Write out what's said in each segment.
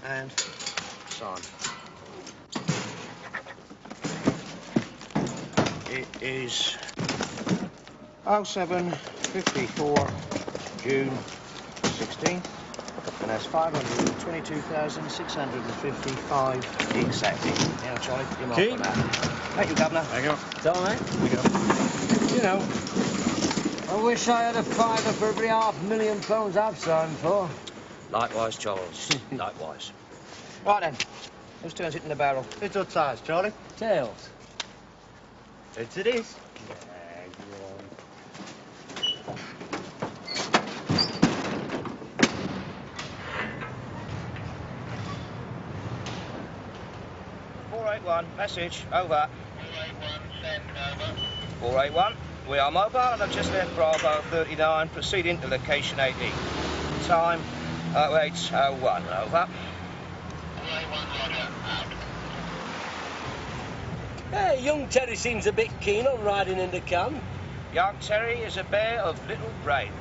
and sign. It is 0754 June 16th, and that's 522,655 exactly. Now, Charlie, you're marked on that. Thank you, Governor. Thank you. So, mate. Thank you. You know, I wish I had a fiver for every £500,000 I've signed for. Likewise, Charles. Likewise. Right then. Whose turn's it in the barrel? It's your size, Charlie. Tails. It's it is. Yeah, go on. 481, message, over. 481, send, over. 481, we are mobile and I've just left Bravo 39, proceeding to location 18. Time 0801, over. 481, roger, out. Hey, young Terry seems a bit keen on riding in the can. Young Terry is a bear of little brain.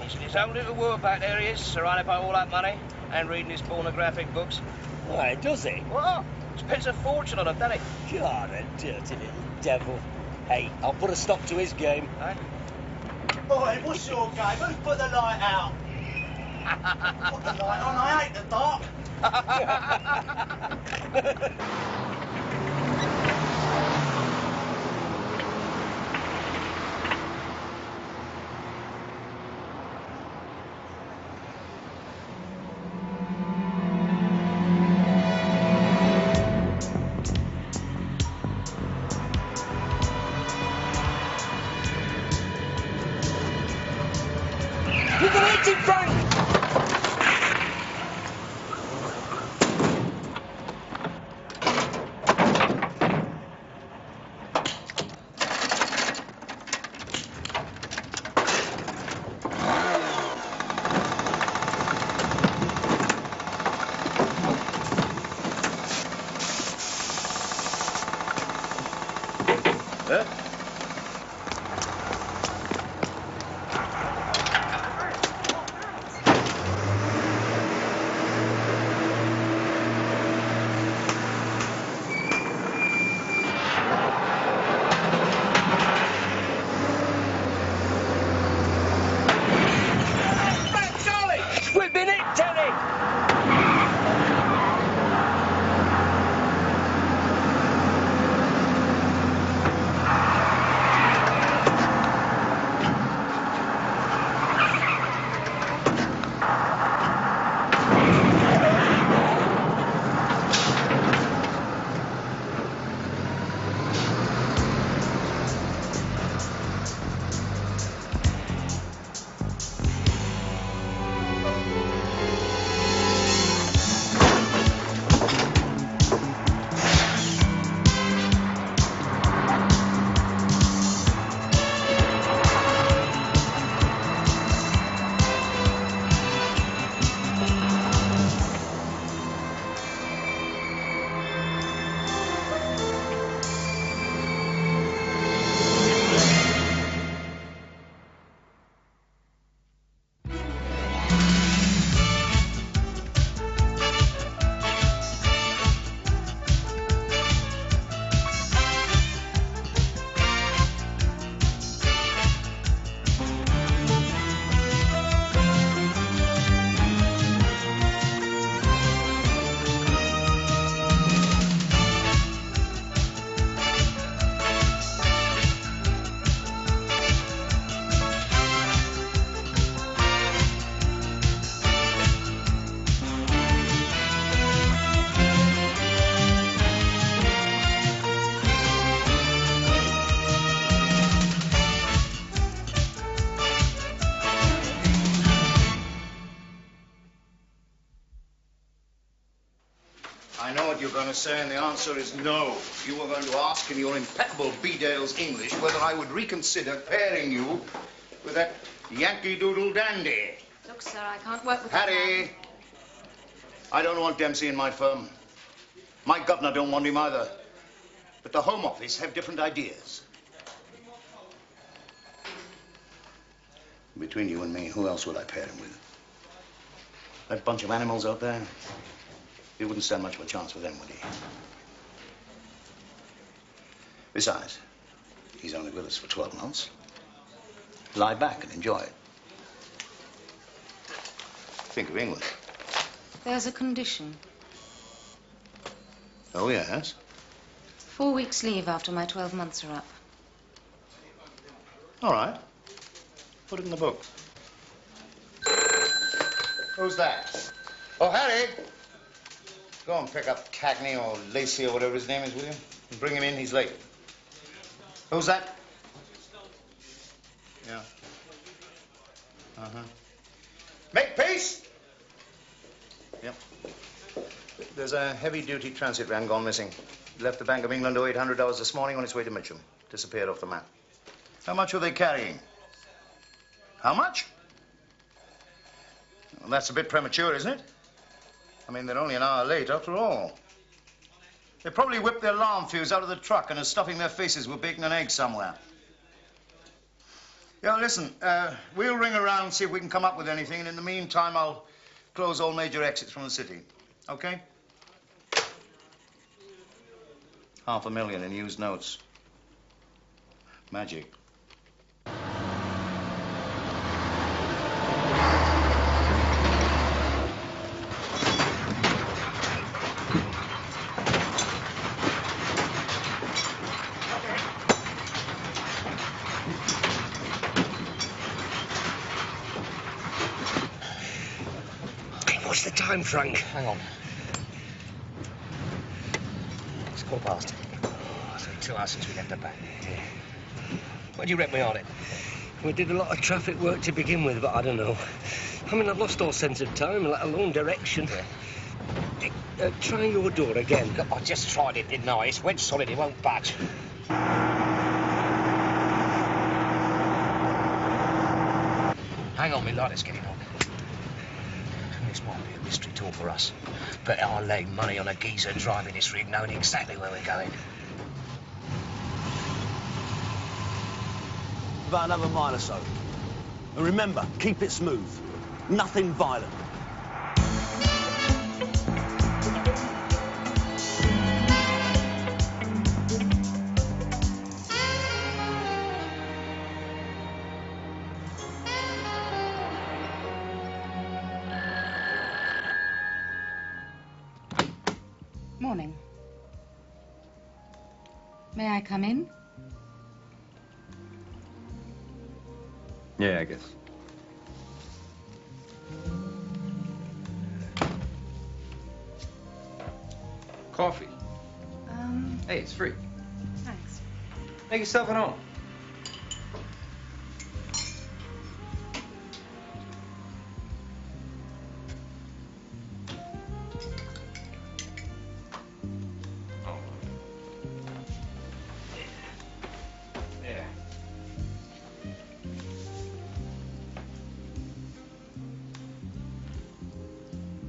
He's in his own little world back there, he is, surrounded by all that money and reading his pornographic books. Why, does he? What? Spends a fortune on them, doesn't he? God, a dirty little devil. Hey, I'll put a stop to his game. Eh? Boy, what's your game? Who's put the light out? Put the light on, I hate the dark. You can hit him, Frank! Huh? We've been hit, Terry! I know what you're going to say, and the answer is no. You were going to ask in your impeccable B-Dale's English whether I would reconsider pairing you with that Yankee Doodle dandy. Look, sir, I can't work with Harry, I don't want Dempsey in my firm. My governor don't want him either. But the Home Office have different ideas. Between you and me, who else would I pair him with? That bunch of animals out there? He wouldn't stand much of a chance with them, would he? Besides, he's only with us for 12 months. Lie back and enjoy it. Think of England. There's a condition. Oh, yes? 4 weeks leave after my 12 months are up. All right. Put it in the book. Who's that? Oh, Harry! Go and pick up Cagney or Lacey or whatever his name is, will you? And bring him in, he's late. Who's that? Yeah. Uh-huh. Makepeace! Yep. There's a heavy-duty transit van gone missing. Left the Bank of England $800 this morning on its way to Mitcham. Disappeared off the map. How much were they carrying? How much? Well, that's a bit premature, isn't it? I mean, they're only an hour late after all. They probably whipped their alarm fuse out of the truck and are stuffing their faces with bacon and eggs somewhere. Yeah, listen, we'll ring around and see if we can come up with anything, and in the meantime, I'll close all major exits from the city. Okay? $500,000 in used notes. Magic. What's the time, Frank? Hang on. It's 15:15. It's been 2 hours since we left the bank. Yeah. What do you reckon we on it? We did a lot of traffic work to begin with, but I don't know. I mean, I've lost all sense of time, let alone direction. Yeah. Try your door again. Look, I just tried it, didn't I? It's wedge solid, it won't budge. Hang on, me light, let's get it on. This might be a mystery tour for us, but I'll lay money on a geezer driving this rig knowing exactly where we're going. About another mile or so. And remember, keep it smooth. Nothing violent. Morning. May I come in? Yeah, I guess. Coffee. Hey, it's free. Thanks. Make yourself at home.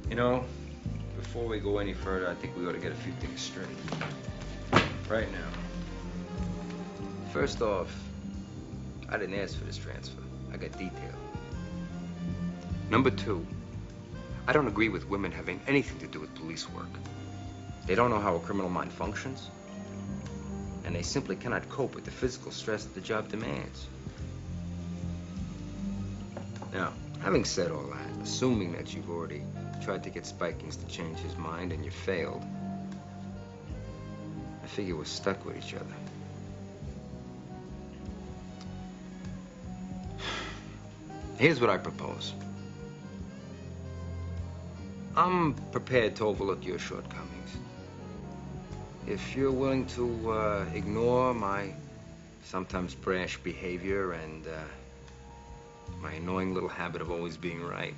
You know, before we go any further, I think we ought to get a few things straight. Right now. First off, I didn't ask for this transfer. I got detailed. Number two, I don't agree with women having anything to do with police work. They don't know how a criminal mind functions, and they simply cannot cope with the physical stress that the job demands. Now, having said all that, assuming that you've already tried to get Spikings to change his mind and you failed, I figure we're stuck with each other. Here's what I propose. I'm prepared to overlook your shortcomings. If you're willing to ignore my sometimes brash behavior and my annoying little habit of always being right.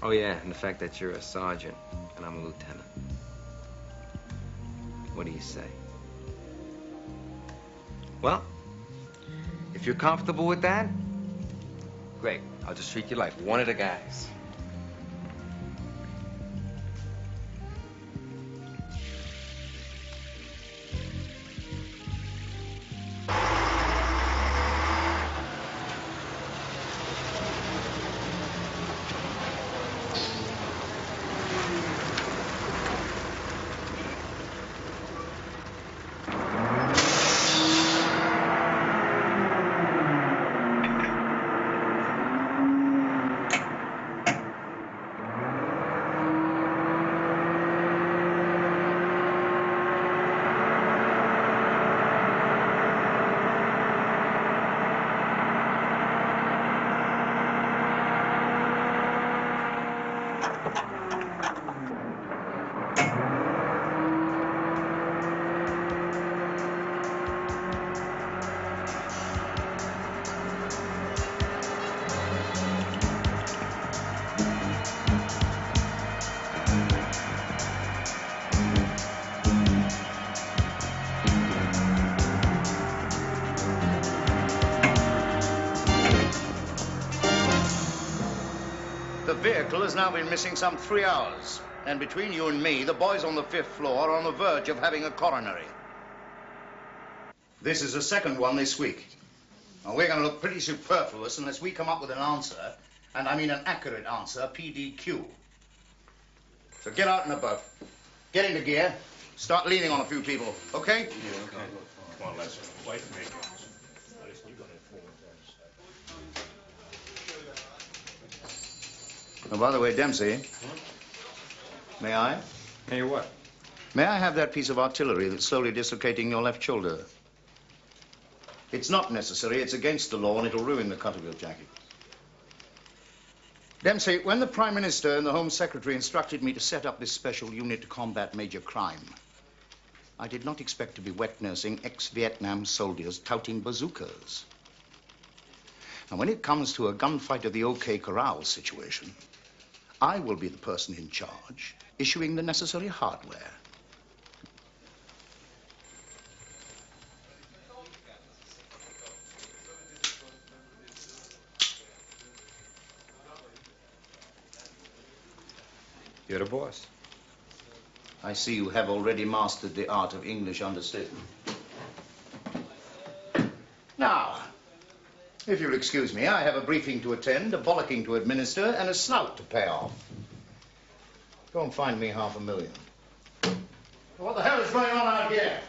Oh, yeah, and the fact that you're a sergeant and I'm a lieutenant. What do you say? Well, if you're comfortable with that, great. I'll just treat you like one of the guys. vehicle has now been missing some 3 hours. And between you and me, the boys on the 5th floor are on the verge of having a coronary. This is the second one this week. Now, we're going to look pretty superfluous unless we come up with an answer, and I mean an accurate answer, PDQ. So get out and about. Get into gear. Start leaning on a few people, okay? Yeah, okay. Come on, lads. Wait for me. Listen, you've got an informant. Oh, by the way, Dempsey, may I? Hey, what? May I have that piece of artillery that's slowly dislocating your left shoulder? It's not necessary, it's against the law, and it'll ruin the cut of your jacket. Dempsey, when the Prime Minister and the Home Secretary instructed me to set up this special unit to combat major crime, I did not expect to be wet nursing ex-Vietnam soldiers touting bazookas. And when it comes to a gunfight of the OK Corral situation, I will be the person in charge, issuing the necessary hardware. You're the boss. I see you have already mastered the art of English understatement. Now, if you'll excuse me, I have a briefing to attend, a bollocking to administer, and a snout to pay off. Go and find me $500,000. What the hell is going on out here?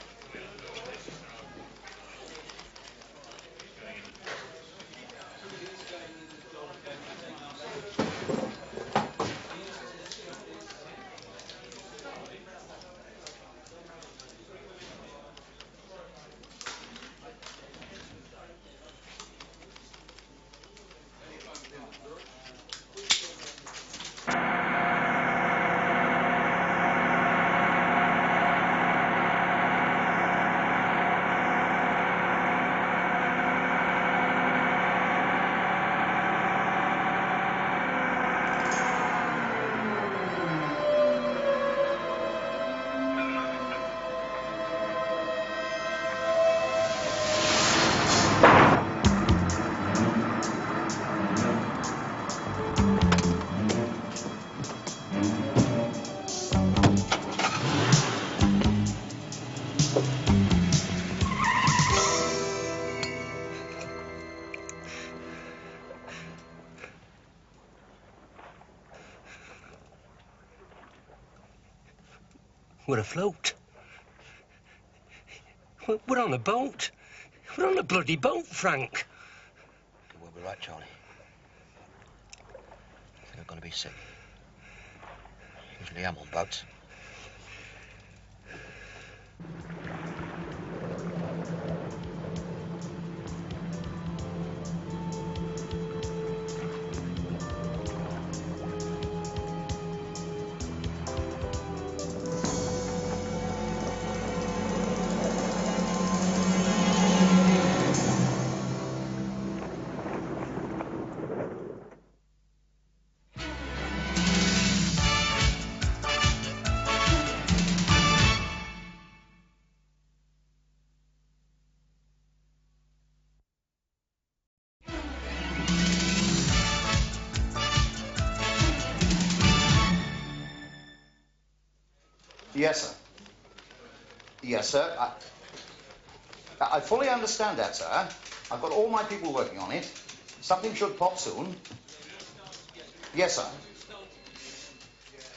We're afloat. We're on a boat. We're on a bloody boat, Frank. You will be right, Charlie. I think I'm going to be sick. Usually I'm on boats. Yes, sir. Yes, sir. I fully understand that, sir. I've got all my people working on it. Something should pop soon. Yes, sir.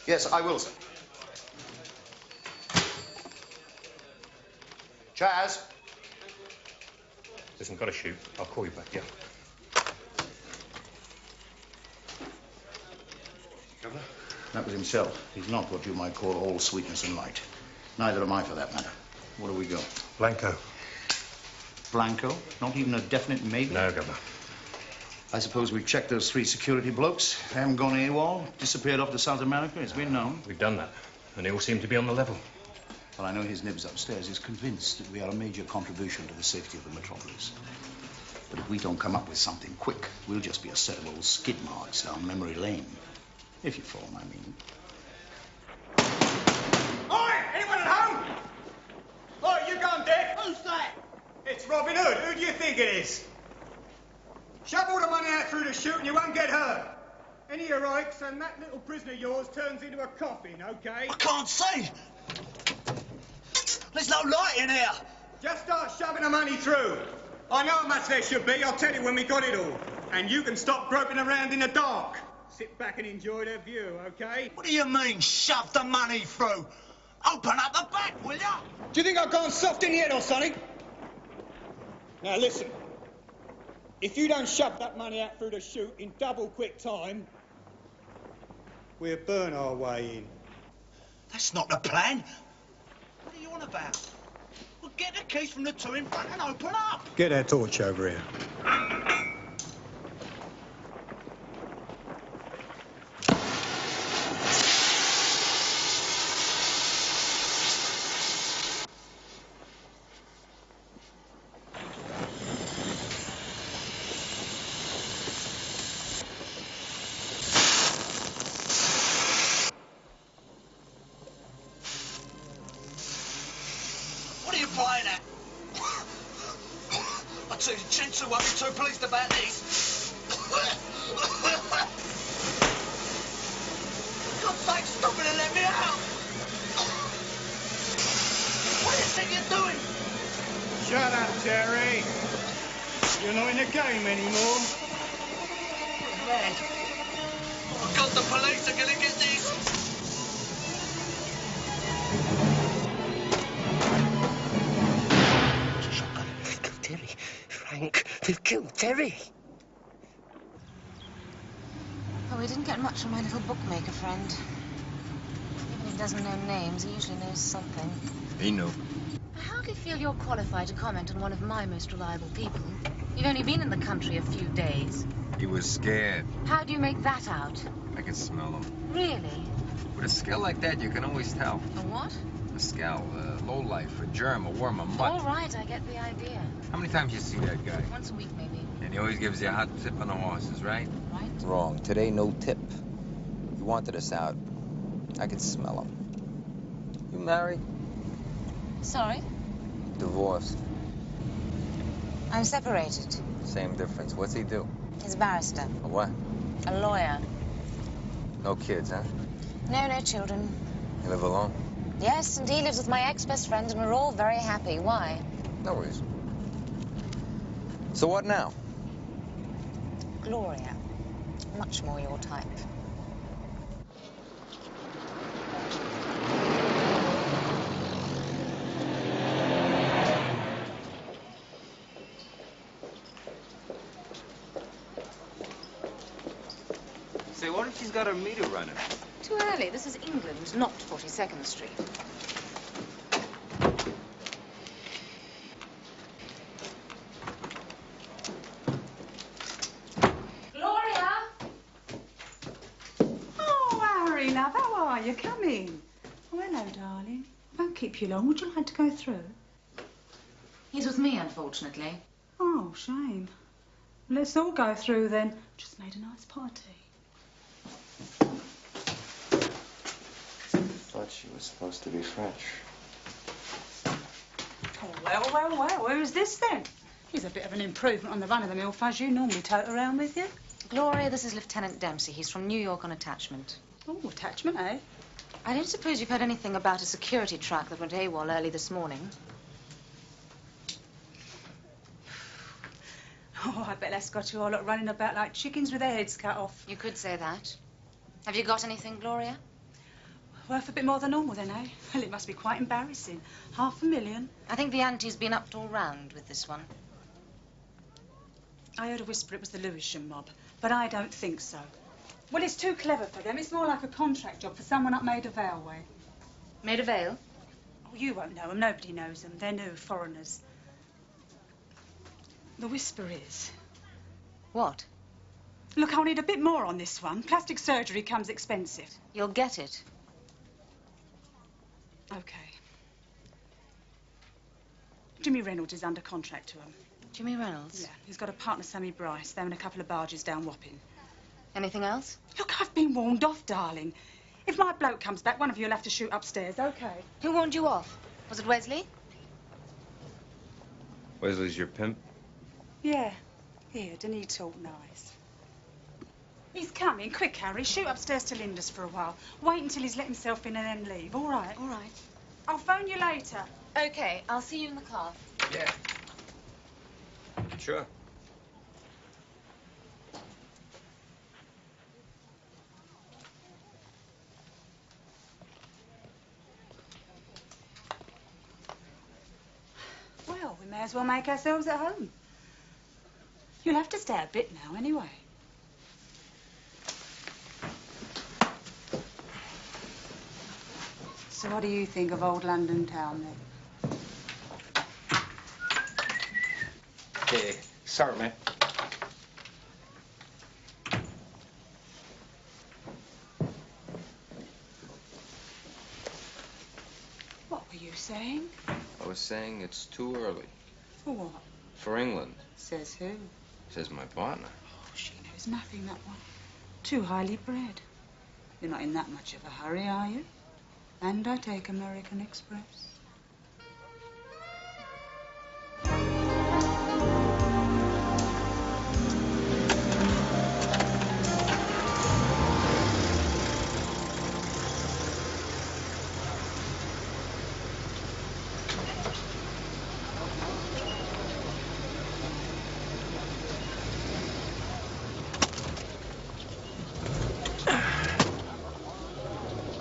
Yes, I will, sir. Chaz. Listen, got to shoot. I'll call you back, yeah? Governor? That was himself. He's not what you might call all sweetness and light. Neither am I, for that matter. Where do we go? Blanco. Blanco? Not even a definite maybe? No, Governor. I suppose we've checked those 3 security blokes. They haven't gone AWOL, disappeared off to South America. It's been known. We've done that, and they all seem to be on the level. Well, I know his nibs upstairs is convinced that we are a major contribution to the safety of the metropolis. But if we don't come up with something quick, we'll just be a set of old skid marks down memory lane. If you follow my meaning. Oi! Anyone at home? Oi, you gone dead? Who's that? It's Robin Hood. Who do you think it is? Shove all the money out through the chute and you won't get hurt. any heroics and that little prisoner of yours turns into a coffin, OK? I can't see. There's no light in here. Just start shoving the money through. I know how much there should be. I'll tell you when we got it all. And you can stop groping around in the dark. Sit back and enjoy the view, OK? What do you mean, shove the money through? Open up the back, will ya? Do you think I've gone soft in the head or something? Now, listen. If you don't shove that money out through the chute in double quick time, we'll burn our way in. That's not the plan. What are you on about? Well, get the keys from the two in front and open up. Get that torch over here. What are you playing at? I tell you, Chinsu won't be too pleased about this. God's sake, stop it and let me out! What do you think you're doing? Shut up, Terry. You're not in the game anymore. Man. Oh, God, the police are gonna get this. They've killed Terry. Frank, they've killed Terry. Oh, we didn't get much from my little bookmaker friend. Even if he doesn't know names, he usually knows something. He knew. I hardly feel you're qualified to comment on one of my most reliable people. You've only been in the country a few days. He was scared. How do you make that out? I could smell him. Really? With a scale like that, you can always tell. A what? A scale, a lowlife, a germ, a worm, a mutt. All right, I get the idea. How many times you see that guy? Once a week, maybe. And he always gives you a hot tip on the horses, right? Right. Wrong. Today, no tip. He wanted us out. I could smell him. You married? Sorry? Divorced. I'm separated. Same difference. What's he do? He's a barrister. A what? A lawyer. No kids, huh? No children. You live alone? Yes, and he lives with my ex-best friend, and we're all very happy. Why? No reason. So what now? Gloria. Much more your type. Say, what if she's got her meter running? Too early. This is England, not 42nd Street. Gloria! Oh, Harry, love, how are you? Come in. Oh, hello, darling. Won't keep you long. Would you like to go through? He's with me, unfortunately. Oh, shame. Let's all go through then. Just made a nice party. Thought she was supposed to be French. Oh, well. Who's this then? He's a bit of an improvement on the run-of-the-mill fuzz you normally tote around with you. Gloria, this is Lieutenant Dempsey. He's from New York on attachment. Oh, attachment, eh? I don't suppose you've heard anything about a security truck that went AWOL early this morning. Oh, I bet that's got you all lot running about like chickens with their heads cut off. You could say that. Have you got anything, Gloria? Worth a bit more than normal then, eh? Well, it must be quite embarrassing. $500,000. I think the ante's been upped all round with this one. I heard a whisper it was the Lewisham mob, but I don't think so. Well, it's too clever for them. It's more like a contract job for someone up Maida Vale way. Maida Vale? Oh, you won't know them. Nobody knows them. They're new, foreigners. The whisper is... What? Look, I'll need a bit more on this one. Plastic surgery comes expensive. You'll get it. OK. Jimmy Reynolds is under contract to him. Jimmy Reynolds? Yeah, he's got a partner, Sammy Bryce. They're in a couple of barges down Wapping. Anything else? Look, I've been warned off, darling. If my bloke comes back, one of you will have to shoot upstairs, OK? Who warned you off? Was it Wesley? Wesley's your pimp? Yeah. Here, didn't he talk nice? He's coming. Quick, Harry. Shoot upstairs to Linda's for a while. Wait until he's let himself in and then leave. All right? All right. I'll phone you later. Okay, I'll see you in the car. Yeah. Sure. Well, we may as well make ourselves at home. You'll have to stay a bit now, anyway. So what do you think of old London town, then? Hey, sorry, man. What were you saying? I was saying it's too early. For what? For England. Says who? Says my partner. Oh, she knows nothing, that one. Too highly bred. You're not in that much of a hurry, are you? And I take American Express.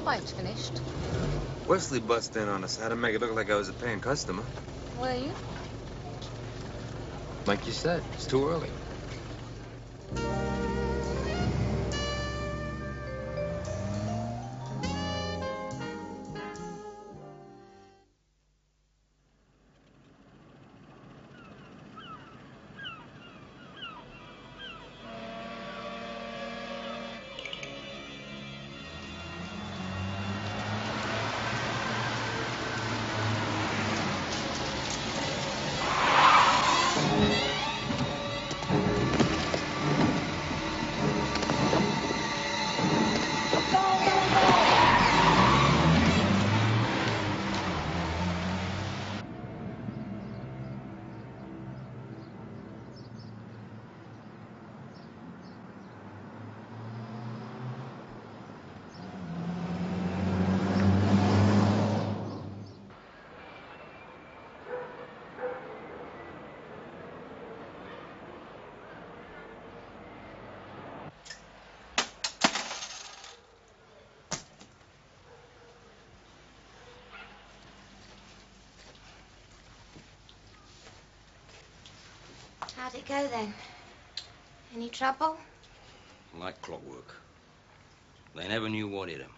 Quite finished. Wesley busted in on us. Had to make it look like I was a paying customer. Were you? Like you said, it's too early. How'd it go then? Any trouble? Like clockwork. They never knew what hit them.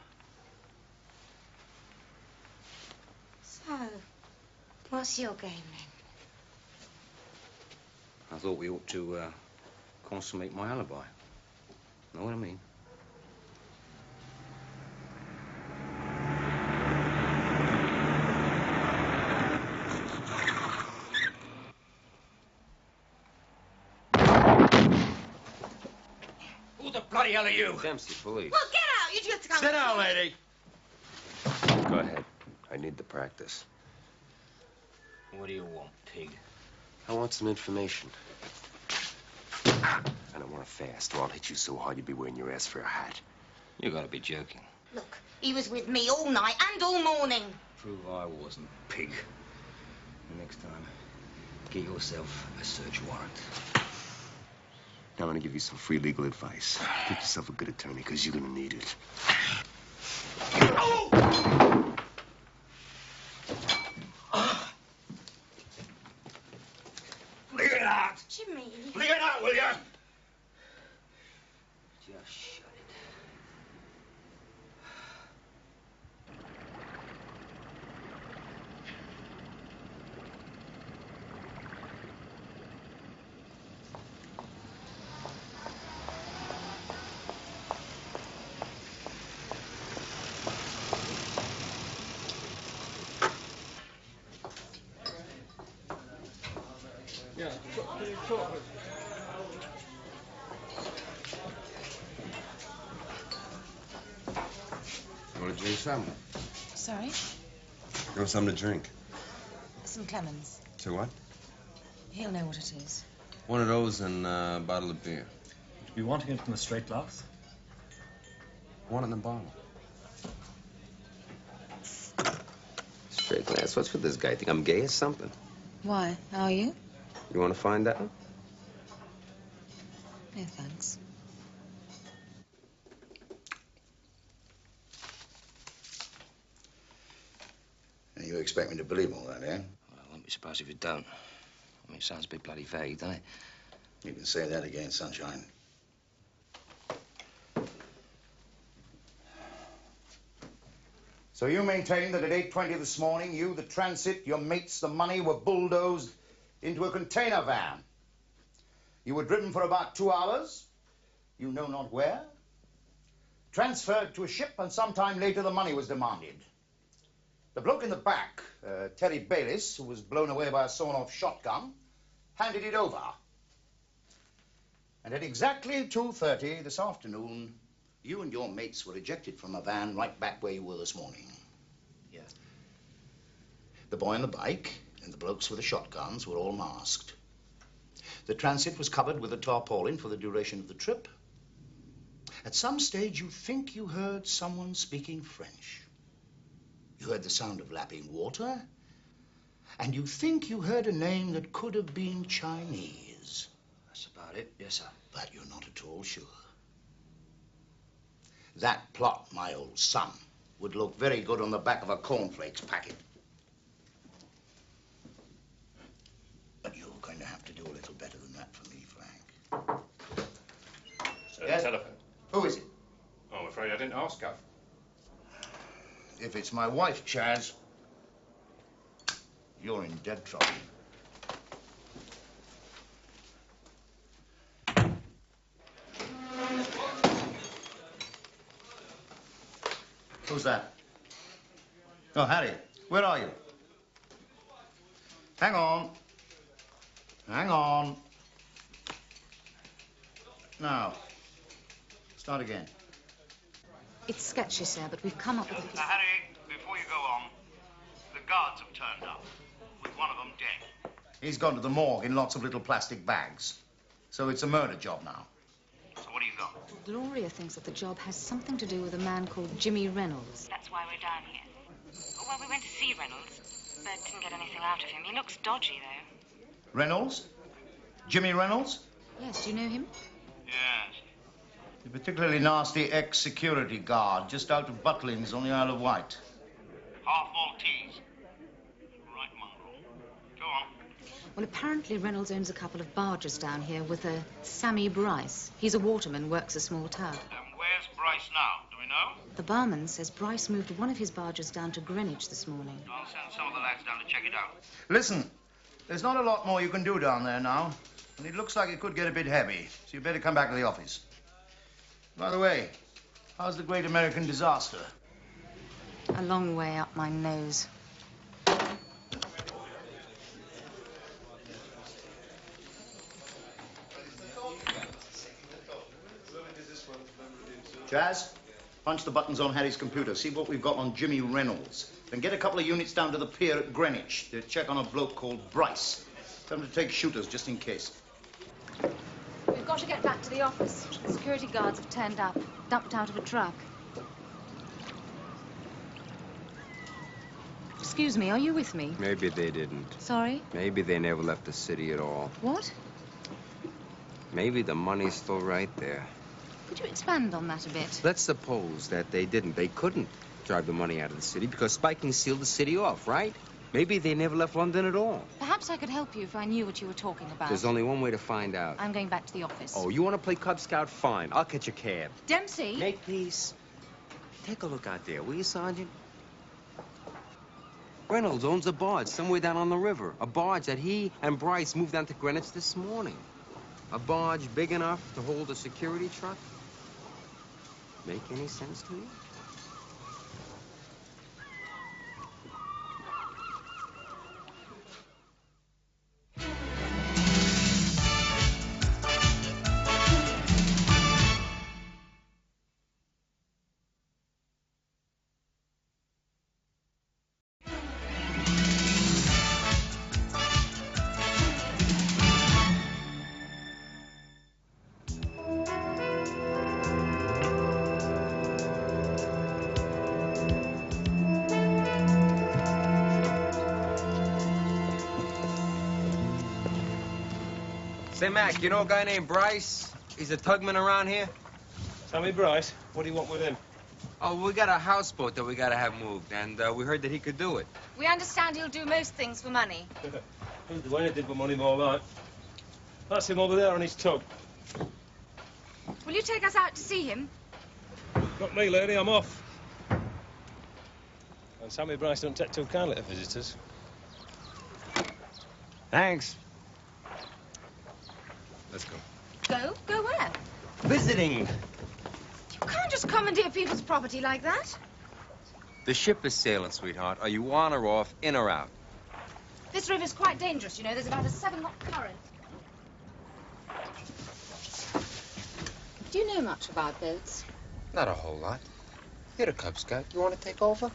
So, what's your game then? I thought we ought to consummate my alibi. Know what I mean? Who the bloody hell are you? Dempsey, police. Well, get out! You just come. Sit down, lady. Go ahead. I need the practice. What do you want, pig? I want some information. I don't want to fast, or I'll hit you so hard you'll be wearing your ass for a hat. You gotta be joking. Look, he was with me all night and all morning. Prove I wasn't, pig. And next time, get yourself a search warrant. Now I'm gonna give you some free legal advice. Get yourself a good attorney, because you're gonna need it. Leave it out. Jimmy. Leave it out, will you? Just shut it. Yeah, talk. You want to drink something? Sorry? You want something to drink? Some Clemens. To what? He'll know what it is. One of those and a bottle of beer. To be wanting it in a straight glass? One in the bottle. Straight glass. What's with this guy? Think I'm gay or something? Why? Are you? You want to find out? No, thanks. And you expect me to believe all that, eh? Well, I won't be surprised if you don't. I mean, it sounds a bit bloody vague, doesn't it? You can say that again, Sunshine. So you maintain that at 8:20 this morning, you, the transit, your mates, the money, were bulldozed into a container van. You were driven for about 2 hours, you know not where, transferred to a ship, and sometime later the money was demanded. The bloke in the back, Terry Bayliss, who was blown away by a sawn-off shotgun, handed it over. And at exactly 2:30 this afternoon, you and your mates were ejected from a van right back where you were this morning. Yeah. The boy on the bike and the blokes with the shotguns were all masked. The transit was covered with a tarpaulin for the duration of the trip. At some stage, you think you heard someone speaking French. You heard the sound of lapping water, and you think you heard a name that could have been Chinese. That's about it, yes, sir. But you're not at all sure. That plot, my old son, would look very good on the back of a cornflakes packet. But you're going to have to do a little better than that for me, Frank. Sir, Yes? telephone. Who is it? Oh, I'm afraid I didn't ask, Gav. If it's my wife, Chaz, you're in dead trouble. Who's that? Oh, Harry, where are you? Hang on. Hang on. Now, start again. It's sketchy, sir, but we've come up with a piece. Harry, before you go on, the guards have turned up, with one of them dead. He's gone to the morgue in lots of little plastic bags. So it's a murder job now. So what do you got? Gloria thinks that the job has something to do with a man called Jimmy Reynolds. That's why we're down here. Well, we went to see Reynolds, but didn't get anything out of him. He looks dodgy, though. Reynolds? Jimmy Reynolds? Yes, do you know him? Yes. A particularly nasty ex-security guard just out of Butlins on the Isle of Wight. Half Maltese. Right mongrel. Go on. Well, apparently Reynolds owns a couple of barges down here with a Sammy Bryce. He's a waterman, works a small town. And where's Bryce now? Do we know? The barman says Bryce moved one of his barges down to Greenwich this morning. I'll send some of the lads down to check it out. Listen, there's not a lot more you can do down there now. And it looks like it could get a bit heavy, so you better come back to the office. By the way, how's the great American disaster? A long way up my nose. Jazz, punch the buttons on Harry's computer. See what we've got on Jimmy Reynolds. Then get a couple of units down to the pier at Greenwich to check on a bloke called Bryce. Tell them to take shooters just in case. We've got to get back to the office. The security guards have turned up, dumped out of a truck. Excuse me, are you with me? Maybe they didn't. Sorry? Maybe they never left the city at all. What? Maybe the money's still right there. Could you expand on that a bit? Let's suppose that they didn't. They couldn't drive the money out of the city because Spiking sealed the city off, right? Maybe they never left London at all. Perhaps I could help you if I knew what you were talking about. There's only one way to find out. I'm going back to the office. Oh, you want to play Cub Scout? Fine. I'll catch a cab. Dempsey? Makepeace. Take a look out there, will you, Sergeant? Reynolds owns a barge somewhere down on the river. A barge that he and Bryce moved down to Greenwich this morning. A barge big enough to hold a security truck. Make any sense to you? Say, Mac, you know a guy named Bryce? He's a tugman around here? Sammy Bryce? What do you want with him? Oh, we got a houseboat that we gotta have moved, and we heard that he could do it. We understand he'll do most things for money. He'll do anything for money, all right. That's him over there on his tug. Will you take us out to see him? Not me, lady, I'm off. And Sammy Bryce don't take too kindly to visitors. Thanks. Let's go. Go? Go where? Visiting. You can't just commandeer people's property like that. The ship is sailing, sweetheart. Are you on or off, in or out? This river's quite dangerous, you know. There's about a 7-knot current. Do you know much about boats? Not a whole lot. You're a Cub Scout. You want to take over?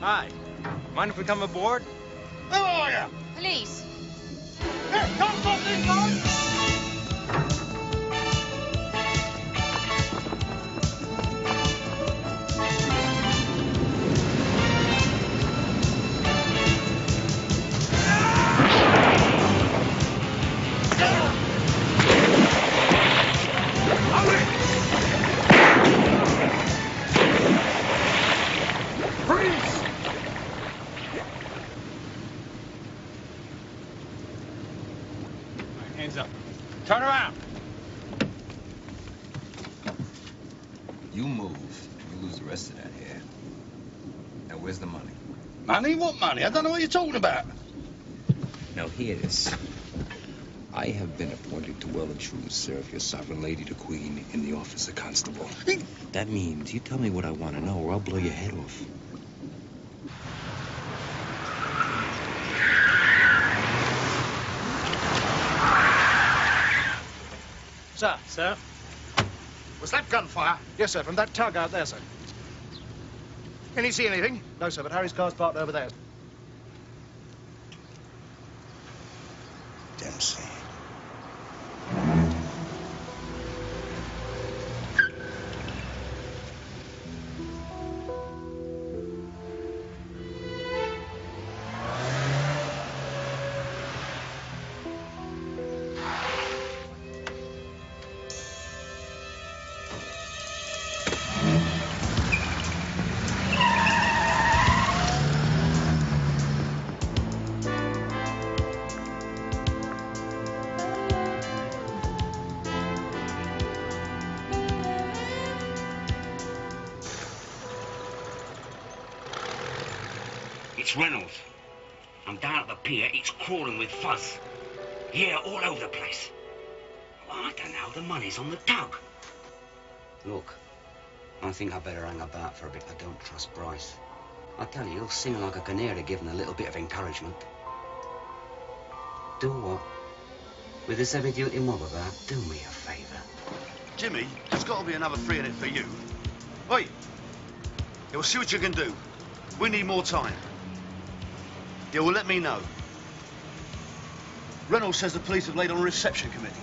Hi. Mind if we come aboard? Who are you? Police. Hey, don't put this on! Hands up. Turn around. You move, you lose the rest of that hair. Now, where's the money? Money? What money? I don't know what you're talking about. Now, hear this. I have been appointed to well and truly serve your sovereign lady, the Queen, in the office of constable. That means you tell me what I want to know, or I'll blow your head off. Sir. Sir? Was that gunfire? Yes, sir, from that tug out there, sir. Can you see anything? No, sir, but Harry's car's parked over there. Dempsey. It's Reynolds. I'm down at the pier. It's crawling with fuzz. Yeah, all over the place. Well, I don't know. The money's on the tug. Look, I think I better hang about for a bit. I don't trust Bryce. I tell you, he'll sing like a canary given a little bit of encouragement. Do what? With this heavy-duty mob about, do me a favour. Jimmy, there's got to be another 3 in it for you. Oi! Yeah, we'll see what you can do. We need more time. Yeah, well, let me know. Reynolds says the police have laid on a reception committee.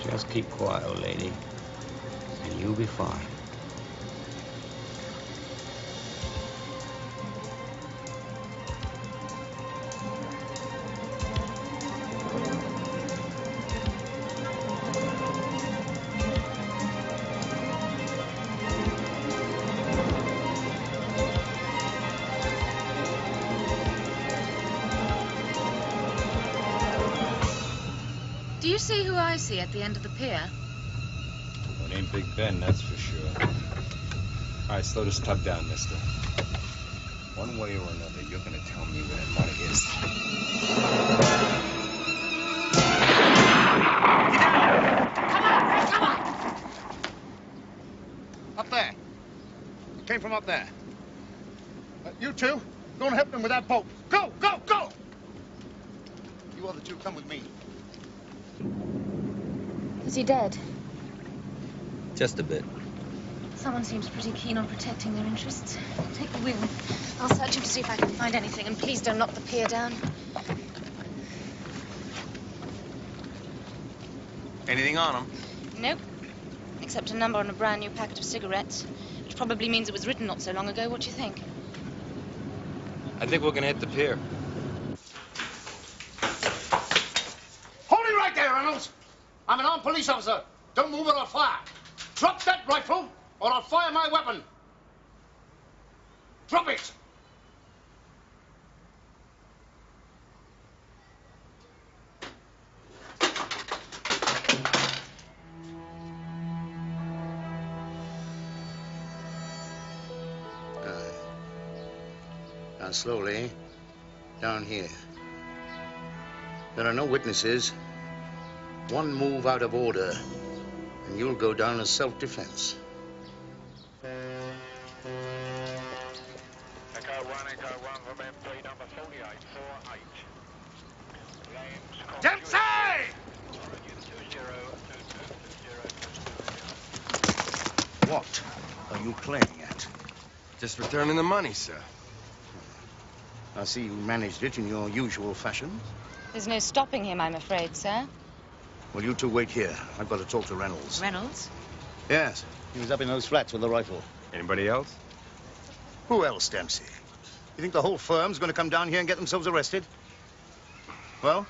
Just keep quiet, old lady, and you'll be fine. Do you see who I see at the end of the pier? Well, it ain't Big Ben, that's for sure. All right, slow this tug down, mister. One way or another, you're gonna tell me where that money is. Come on! Up there. It came from up there. You two, go and help them with that boat. Go, go, go! You other two, come with me. Is he dead? Just a bit. Someone seems pretty keen on protecting their interests. Take the wheel. I'll search him to see if I can find anything, and please don't knock the pier down. Anything on him? Nope. Except a number on a brand new packet of cigarettes, which probably means it was written not so long ago. What do you think? I think we're gonna hit the pier. Hold it right there, Reynolds. I'm an armed police officer. Don't move or I'll fire. Drop that rifle or I'll fire my weapon. Drop it. Now slowly, down here. There are no witnesses. One move out of order, and you'll go down as self-defense. Echo 1, from MP number 4848. Dempsey! What are you playing at? Just returning the money, sir. I see you managed it in your usual fashion. There's no stopping him, I'm afraid, sir. Well, you two wait here. I've got to talk to Reynolds. Reynolds? Yes. He was up in those flats with the rifle. Anybody else? Who else, Dempsey? You think the whole firm's going to come down here and get themselves arrested? Well?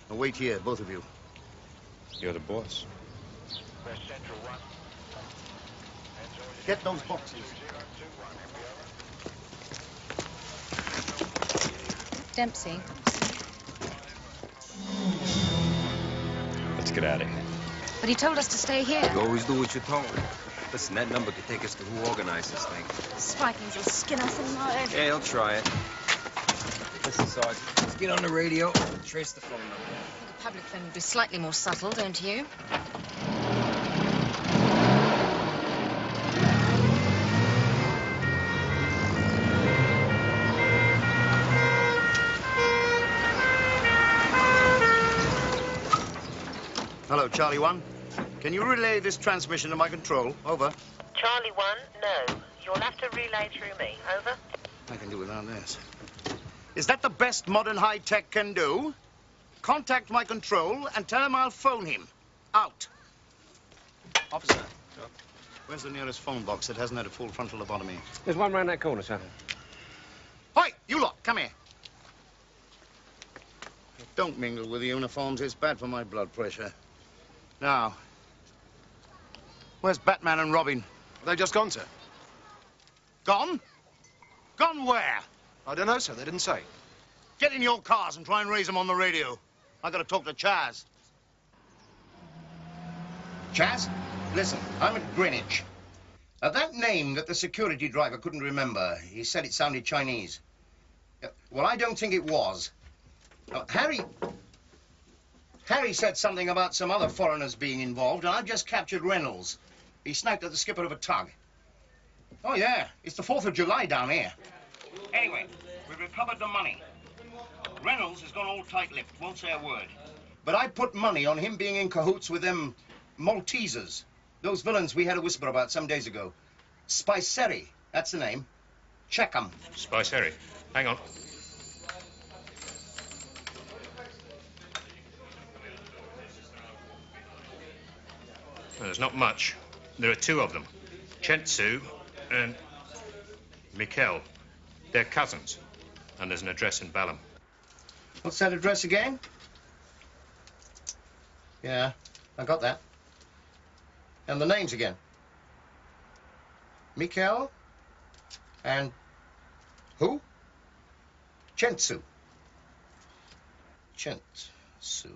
Now wait here, both of you. You're the boss. Get those boxes. Dempsey. Let's get out of here. But he told us to stay here. You always do what you're told. Listen, that number could take us to who organized this thing. Spikings will skin us alive. Yeah, he'll try it. Listen, Sarge, let's get on the radio, trace the phone number. I think a public phone would be slightly more subtle, don't you? Hello, Charlie 1. Can you relay this transmission to my control? Over. Charlie 1, no. You'll have to relay through me. Over. I can do without this. Is that the best modern high-tech can do? Contact my control and tell him I'll phone him. Out. Officer. Where's the nearest phone box that hasn't had a full frontal lobotomy? There's one round that corner, sir. Oi, you lot, come here. Don't mingle with the uniforms. It's bad for my blood pressure. Now, where's Batman and Robin? They just gone, sir. Gone? Gone where? I don't know, sir. They didn't say. Get in your cars and try and raise them on the radio. I gotta talk to Chaz. Chaz, listen, I'm at Greenwich. That name that the security driver couldn't remember, he said it sounded Chinese. Well, I don't think it was. Harry said something about some other foreigners being involved, and I've just captured Reynolds. He sniped at the skipper of a tug. Oh, yeah, it's the 4th of July down here. Anyway, we've recovered the money. Reynolds has gone all tight-lipped, won't say a word. But I put money on him being in cahoots with them Maltesers. Those villains we had a whisper about some days ago. Spiceri, that's the name. Check 'em. Spiceri. Hang on. Well, there's not much. There are two of them. Chentsu and Mikkel. They're cousins. And there's an address in Balham. What's that address again? Yeah, I got that. And the names again? Mikkel and who? Chentsu. Chentsu.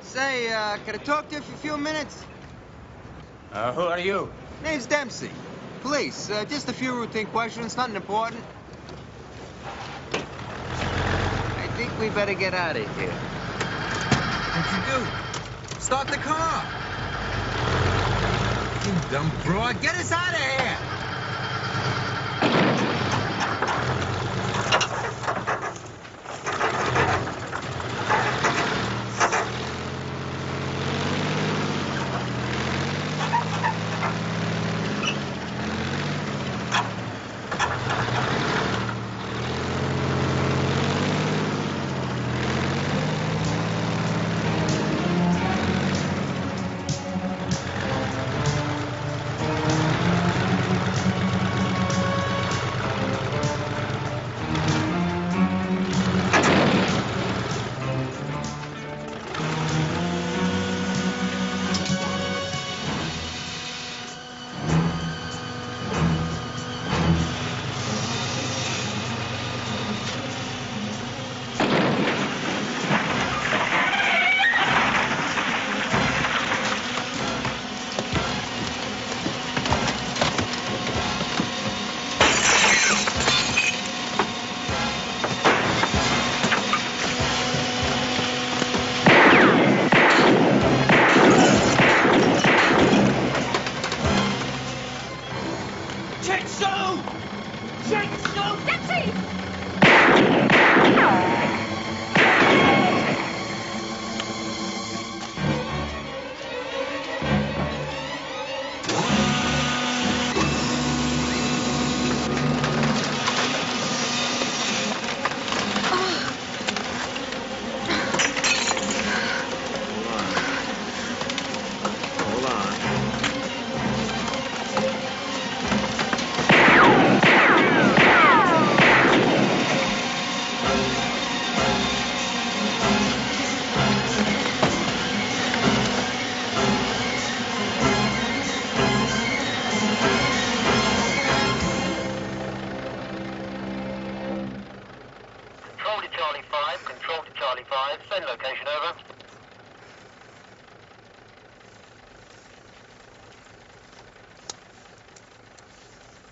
Say, can I talk to you for a few minutes? Who are you? Name's Dempsey. Police. Just a few routine questions, nothing important. I think we better get out of here. What'd you do? Start the car. You dumb broad. Get us out of here.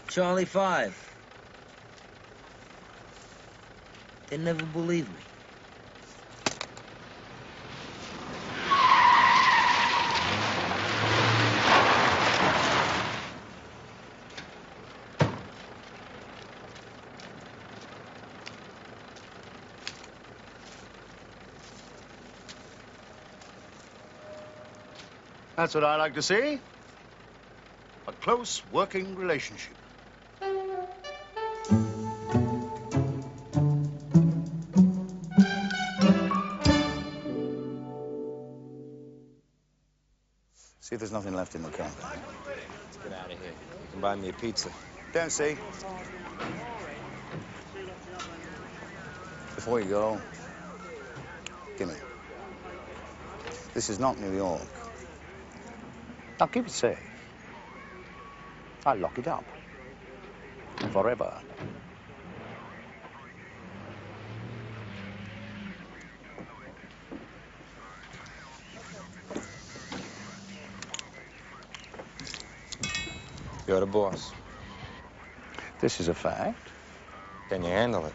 Charlie 5. They never believed me. That's what I like to see. A close working relationship. See if there's nothing left in the camp. Let's get out of here. You can buy me a pizza. Dempsey. Before you go, gimme. This is not New York. Now keep it safe. I'll lock it up. Forever. You're the boss. This is a fact. Can you handle it?